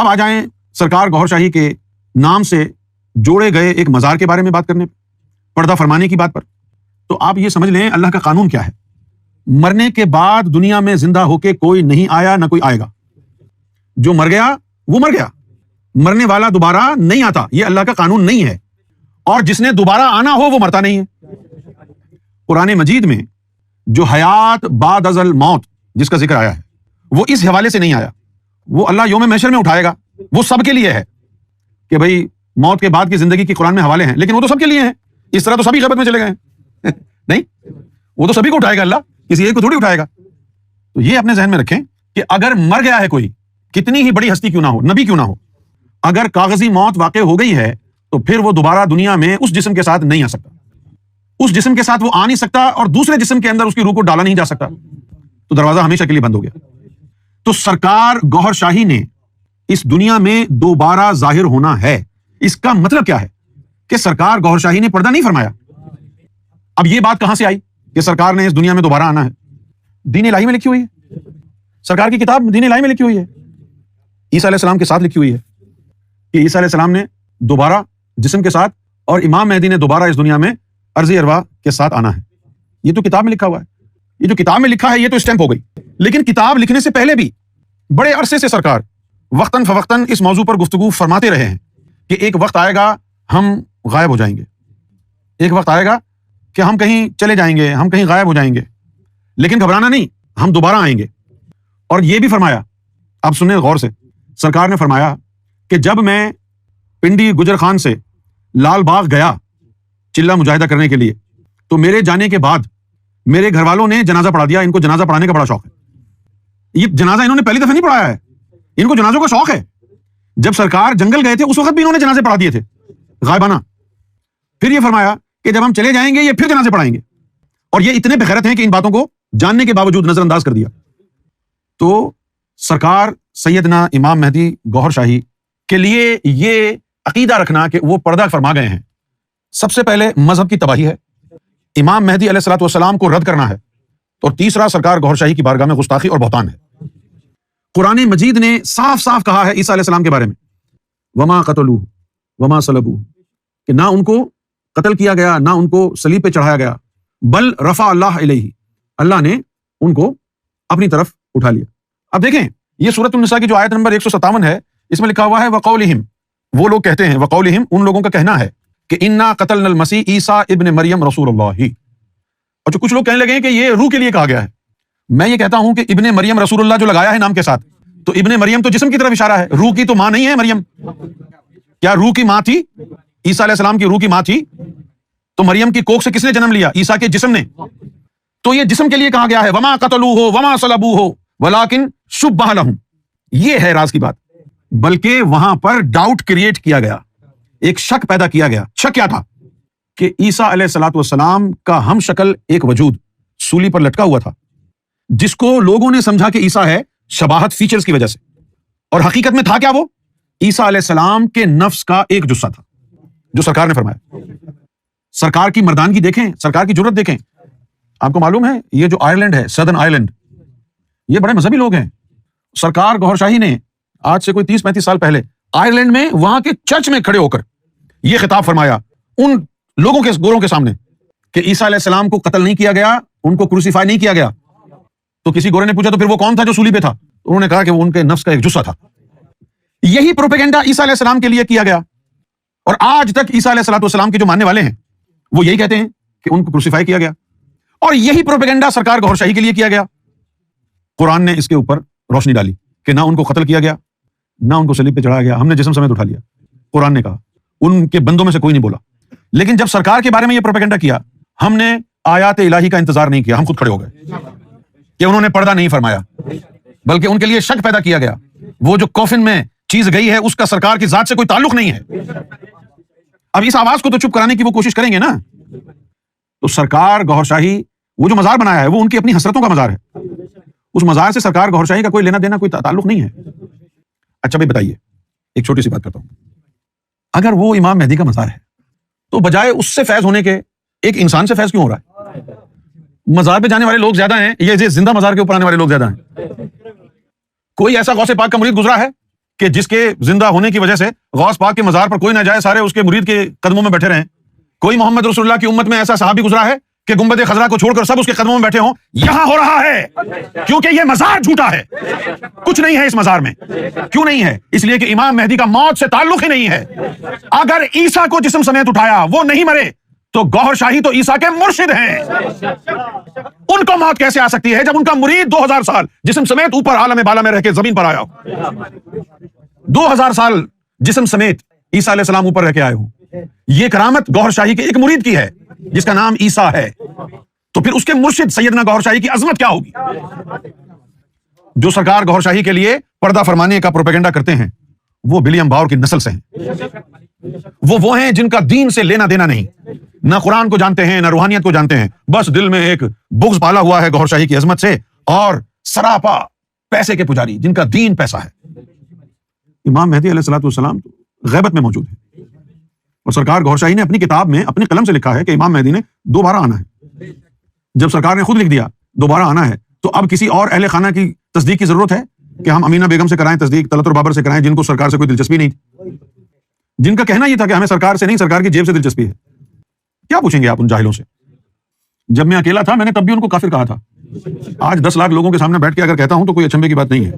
اب آ جائیں سرکار گوھر شاہی کے نام سے جوڑے گئے ایک مزار کے بارے میں بات کرنے، پردہ فرمانے کی بات پر۔ تو آپ یہ سمجھ لیں اللہ کا قانون کیا ہے، مرنے کے بعد دنیا میں زندہ ہو کے کوئی نہیں آیا، نہ کوئی آئے گا۔ جو مر گیا وہ مر گیا، مرنے والا دوبارہ نہیں آتا، یہ اللہ کا قانون نہیں ہے۔ اور جس نے دوبارہ آنا ہو وہ مرتا نہیں ہے۔ قرآن مجید میں جو حیات بعد از الموت جس کا ذکر آیا ہے وہ اس حوالے سے نہیں آیا، وہ اللہ یوم محشر میں اٹھائے گا، وہ سب کے لیے ہے کہ بھئی موت کے بعد کی زندگی کی قرآن میں حوالے ہیں، لیکن وہ تو سب کے لیے ہیں۔ اس طرح تو سبھی غیبت میں چلے گئے ہیں نہیں، وہ تو سبھی کو اٹھائے گا اللہ، کسی ایک کو تھوڑی اٹھائے گا۔ تو یہ اپنے ذہن میں رکھیں کہ اگر مر گیا ہے کوئی، کتنی ہی بڑی ہستی کیوں نہ ہو، نبی کیوں نہ ہو، اگر کاغذی موت واقع ہو گئی ہے تو پھر وہ دوبارہ دنیا میں اس جسم کے ساتھ نہیں آ سکتا، اس جسم کے ساتھ وہ آ نہیں سکتا، اور دوسرے جسم کے اندر اس کی روح کو ڈالا نہیں جا سکتا، تو دروازہ ہمیشہ کے لیے بند ہو گیا۔ تو سرکار گوھر شاہی نے اس دنیا میں دوبارہ ظاہر ہونا ہے۔ اس کا مطلب کیا ہے کہ سرکار گوھر شاہی نے پردہ نہیں فرمایا۔ اب یہ بات کہاں سے آئی کہ سرکار نے اس دنیا میں دوبارہ آنا ہے؟ دین الہی میں لکھی ہوئی ہے، سرکار کی کتاب دین الہی میں لکھی ہوئی ہے، عیسیٰ علیہ السلام کے ساتھ لکھی ہوئی ہے کہ عیسیٰ علیہ السلام نے دوبارہ جسم کے ساتھ اور امام مہدی نے دوبارہ اس دنیا میں عرضی ارواح کے ساتھ آنا ہے۔ یہ تو کتاب میں لکھا ہوا ہے، یہ جو کتاب میں لکھا ہے یہ تو اسٹیمپ ہو گئی، لیکن کتاب لکھنے سے پہلے بھی بڑے عرصے سے سرکار وقتاً فوقتاً اس موضوع پر گفتگو فرماتے رہے ہیں کہ ایک وقت آئے گا ہم غائب ہو جائیں گے، ایک وقت آئے گا کہ ہم کہیں چلے جائیں گے، ہم کہیں غائب ہو جائیں گے، لیکن گھبرانا نہیں، ہم دوبارہ آئیں گے۔ اور یہ بھی فرمایا، آپ سنیں غور سے، سرکار نے فرمایا کہ جب میں پنڈی گجر خان سے لال باغ گیا چلہ مجاہدہ کرنے کے لیے تو میرے جانے کے بعد میرے گھر والوں نے جنازہ پڑھا دیا۔ ان کو جنازہ پڑھانے کا بڑا شوق ہے، یہ جنازہ انہوں نے پہلی دفعہ نہیں پڑھایا ہے، ان کو جنازوں کا شوق ہے۔ جب سرکار جنگل گئے تھے اس وقت بھی انہوں نے جنازے پڑھا دیے تھے غائبانہ۔ پھر یہ فرمایا کہ جب ہم چلے جائیں گے یہ پھر جنازے پڑھائیں گے، اور یہ اتنے بغیرت ہیں کہ ان باتوں کو جاننے کے باوجود نظر انداز کر دیا۔ تو سرکار سیدنا امام مہدی گوھر شاہی کے لیے یہ عقیدہ رکھنا کہ وہ پردہ فرما گئے ہیں، سب سے پہلے مذہب کی تباہی ہے، امام مہدی علیہ الصلوۃ والسلام کو رد کرنا ہے، اور تیسرا سرکار گوھر شاہی کی بارگاہ میں گستاخی اور بہتان ہے۔ قرآن مجید نے صاف صاف کہا ہے عیسیٰ علیہ السلام کے بارے میں، وما قتلوہ وما صلبوہ، کہ نہ ان کو قتل کیا گیا نہ ان کو صلیب پہ چڑھایا گیا، بل رفع اللہ الیہ، اللہ نے ان کو اپنی طرف اٹھا لیا۔ اب دیکھیں یہ سورۃ النساء کی جو آیت نمبر 157 ہے، اس میں لکھا ہوا ہے وقولہم، وہ لوگ کہتے ہیں، وقولہم ان لوگوں کا کہنا ہے کہ انا قتلنا المسیح عیسیٰ ابن مریم رسول اللہ۔ اور جو کچھ لوگ کہنے لگے ہیں کہ یہ روح کے لیے کہا گیا ہے، میں یہ کہتا ہوں کہ ابن مریم رسول اللہ جو لگایا ہے نام کے ساتھ، تو ابن مریم تو جسم کی طرف اشارہ ہے، روح کی تو ماں نہیں ہے مریم۔ کیا روح کی ماں تھی؟ عیسیٰ علیہ السلام کی روح کی ماں تھی؟ تو مریم کی کوکھ سے کس نے جنم لیا؟ عیسیٰ کے جسم نے۔ تو یہ جسم کے لیے کہا گیا ہے، وما قتلوہ وما صلبوہ ولکن شبہ لہم، یہ ہے راز کی بات۔ بلکہ وہاں پر ڈاؤٹ کریٹ کیا گیا، ایک شک پیدا کیا گیا۔ شک کیا تھا؟ کہ عیسیٰ علیہ الصلوۃ والسلام کا ہم شکل ایک وجود سولی پر لٹکا ہوا تھا، جس کو لوگوں نے سمجھا کہ عیسیٰ ہے شباہت فیچرز کی وجہ سے، اور حقیقت میں تھا کیا؟ وہ عیسیٰ علیہ السلام کے نفس کا ایک جثہ تھا، جو سرکار نے فرمایا۔ سرکار کی مردانگی دیکھیں، سرکار کی جرت دیکھیں۔ آپ کو معلوم ہے یہ جو آئرلینڈ ہے، سدرن آئرلینڈ، یہ بڑے مذہبی لوگ ہیں۔ سرکار گوھر شاہی نے آج سے کوئی 30-35 سال پہلے آئرلینڈ میں وہاں کے چرچ میں کھڑے ہو کر یہ خطاب فرمایا ان لوگوں کے گوروں کے سامنے کہ عیسیٰ علیہ السلام کو قتل نہیں کیا گیا، ان کو کروسیفائی نہیں کیا گیا۔ تو کسی گورے نے پوچھا تو پھر وہ کون تھا جو سولی پہ تھا؟ انہوں نے کہا کہ وہ ان کے نفس کا ایک جثہ تھا۔ یہی پروپیگنڈا عیسیٰ علیہ السلام کے لیے کیا گیا، اور آج تک عیسیٰ علیہ السلام کے جو ماننے والے ہیں وہ یہی کہتے ہیں کہ ان کو کروسیفائی کیا گیا، اور یہی پروپیگنڈا سرکار گوھر شاہی کے لیے کیا گیا۔ قرآن نے اس کے اوپر روشنی ڈالی کہ نہ ان کو قتل کیا گیا نہ ان کو صلیب پہ چڑھایا گیا، ہم نے جسم سمیت اٹھا لیا۔ قرآن نے کہا، ان کے بندوں میں سے کوئی نہیں بولا۔ لیکن جب سرکار کے بارے میں یہ پروپیگنڈا کیا، ہم نے آیات الہی کا انتظار نہیں کیا، ہم خود کھڑے ہو گئے کہ انہوں نے پردہ نہیں فرمایا، بلکہ ان کے لیے شک پیدا کیا گیا۔ وہ جو کوفن میں چیز گئی ہے اس کا سرکار کی ذات سے کوئی تعلق نہیں ہے۔ اب اس آواز کو تو چپ کرانے کی وہ کوشش کریں گے نا۔ تو سرکار گوھر شاہی وہ جو مزار بنایا ہے وہ ان کی اپنی حسرتوں کا مزار ہے، اس مزار سے سرکار گوھر شاہی کا کوئی لینا دینا، کوئی تعلق نہیں ہے۔ اچھا بھائی بتائیے، ایک چھوٹی سی بات کرتا ہوں، اگر وہ امام مہدی کا مزار ہے تو بجائے اس سے فیض ہونے کے ایک انسان سے فیض کیوں ہو رہا ہے؟ مزار پہ جانے والے لوگ زیادہ ہیں یا زندہ مزار کے اوپر آنے والے لوگ زیادہ ہیں؟ کوئی ایسا غوث پاک کا مرید گزرا ہے کہ جس کے زندہ ہونے کی وجہ سے غوث پاک کے مزار پر کوئی نہ جائے، سارے اس کے مرید کے قدموں میں بیٹھے رہیں؟ کوئی محمد رسول اللہ کی امت میں ایسا صحابی گزرا ہے کہ گنبد خضرا کو چھوڑ کر سب اس کے قدموں میں بیٹھے ہوں؟ یہاں ہو رہا ہے کیونکہ یہ مزار جھوٹا ہے، کچھ نہیں ہے اس مزار میں۔ کیوں نہیں ہے؟ اس لیے کہ امام مہدی کا موت سے تعلق ہی نہیں ہے۔ اگر عیسیٰ کو جسم سمیت اٹھایا، وہ نہیں مرے، تو گوہر شاہی تو عیسیٰ کے مرشد ہیں، ان کو موت کیسے آ سکتی ہے جب ان کا مرید 2000 سال جسم سمیت اوپر عالم بالا میں رہ کے زمین پر آیا ہو؟ 2000 سال جسم سمیت عیسیٰ علیہ السلام اوپر رہ کے آئے ہوں۔ یہ کرامت گوہر شاہی کے ایک مرید کی ہے جس کا نام عیسیٰ ہے، تو پھر اس کے مرشد سیدنا گوہر شاہی کی عظمت کیا ہوگی؟ جو سرکار گوہر شاہی کے لیے پردہ فرمانے کا پروپیگنڈا کرتے ہیں، وہ ولیم باور کی نسل سے ہیں۔ وہ ہیں جن کا دین سے لینا دینا نہیں، نہ قرآن کو جانتے ہیں نہ روحانیت کو جانتے ہیں، بس دل میں ایک بغض پالا ہوا ہے گوہر شاہی کی عظمت سے، اور سراپا پیسے کے پجاری جن کا دین پیسہ ہے۔ امام مہدی علیہ الصلوۃ والسلام غیبت میں موجود ہے، اور سرکار گوہر شاہی نے اپنی کتاب میں اپنی قلم سے لکھا ہے کہ امام مہدی نے دوبارہ آنا ہے۔ جب سرکار نے خود لکھ دیا دوبارہ آنا ہے، تو اب کسی اور اہل خانہ کی تصدیق کی ضرورت ہے کہ ہم امینہ بیگم سے کرائیں تصدیق، طلعت بابر سے کرائیں، جن کو سرکار سے کوئی دلچسپی نہیں تھی، جن کا کہنا یہ تھا کہ ہمیں سرکار سے نہیں، سرکار کی جیب سے دلچسپی ہے؟ کیا پوچھیں گے آپ ان جاہلوں سے؟ جب میں اکیلا تھا میں نے تب بھی ان کو کافر کہا تھا، آج 10 لاکھ لوگوں کے سامنے بیٹھ کے اگر کہتا ہوں تو کوئی اچنبے کی بات نہیں ہے۔